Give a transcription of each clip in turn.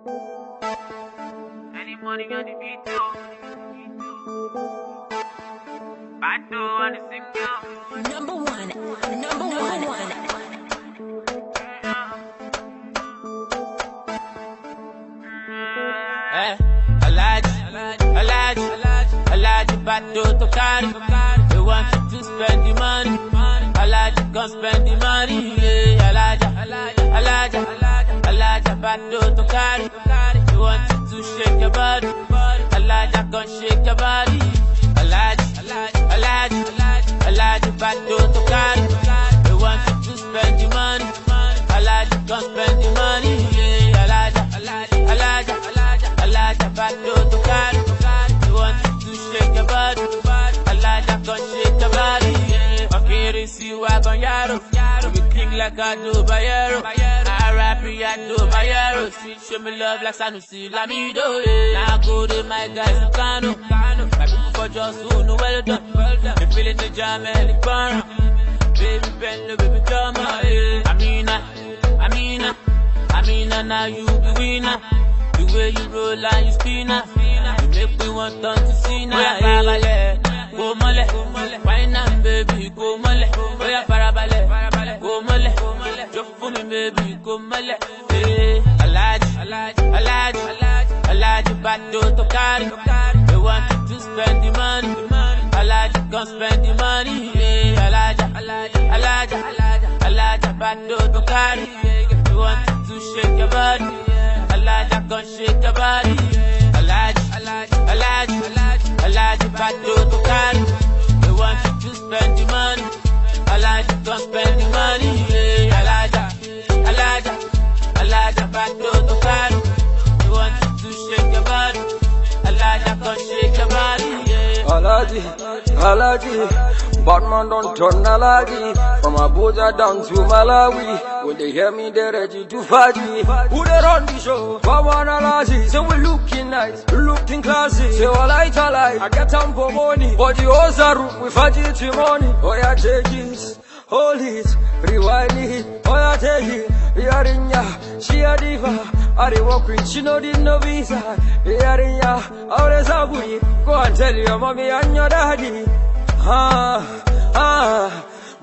Any money on the beat, too. Bad on the single. Number one. Alaji, bad to carry. They want you to spend the money. Alaji, come spend the money. Yeah, Alaja, bad to carry. They want you to shake your body. Alaja, come shake your body. Alaji, bad to carry. They want you to spend the money. Alaji, come spend the money. Yeah, Alaja, bad to carry. They want you to shake your body. Alaja, come shake your body. Okay, this you are on Yaro. You think like I do Bayero. I rap it, I do Bayero. Sweet, show me love like Sanusi Lamido. Now go to my guys in Kano. My people for just who know well done. They feeling the jam and the burn. Baby Bello, baby Jama. Amina, now you be winner. The way you roll and you spinner. You make me want turn to sinner. Oya farabalẹ̀, go mọ́lẹ̀. Wine and baby, go mọ́lẹ̀. Oya farabalẹ̀, go mọ́lẹ̀. Jó fún mi baby, go mọ́lẹ̀. Alaji, bad to carry. They want you to spend the money. Alaji, come spend the money. Alaja, bad to carry. They want you to shake your body. Alaja, come shake your body. Alaji, bad to carry. They want you to spend the money. Alaji, come spend the money. Alaja, bad to carry. They want you to shake your body. Alaja, come shake your body. Alaji, Batman don't turn Alaji. From Abuja down to Malawi. When they hear me, they're ready to fight me. Who they run the show? Batman Alaji. Say we looking nice, we looking classy. Say all I get time for money. But the hoes are root, we fight it to money. Oh yeah, take it, hold it, rewind it. Oh yeah, take it, Yarinya, she a diva. I dey walk with, she no did no visa. Yarinya, always a boy. Go and tell your mommy and your daddy.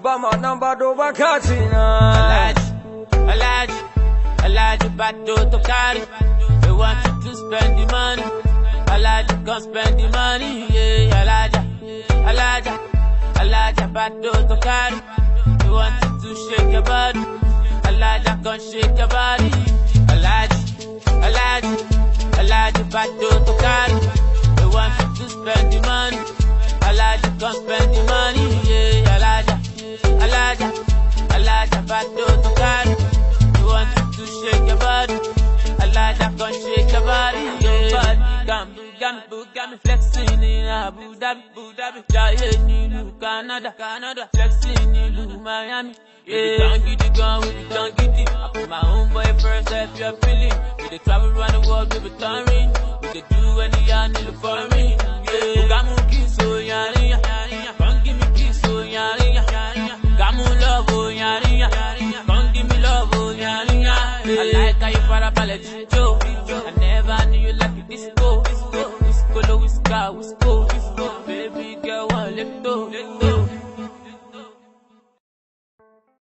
Bama number do bakatina. Alaji, bad to carry. They want you to spend the money. Alaji, come spend the money. Yeah, Alaja, bad to carry. They want you to shake your body. Alaja, come shake your body. Alaji, bad to carry. They want you to spend the money. Alaji, come spend the money. Yeah, Alaja, bad to carry. They want you to shake your body. Alaja, come shake your body. Yeah, got me flexing in Abu Dhabi. Giant in Canada, flexing in Miami. Yeah, we the gun, I put my own boy first, if you're feeling. We dey travel around the world, we be touring. We dey do any yarn in the foreign. Yeah, we got monkey, so yarn.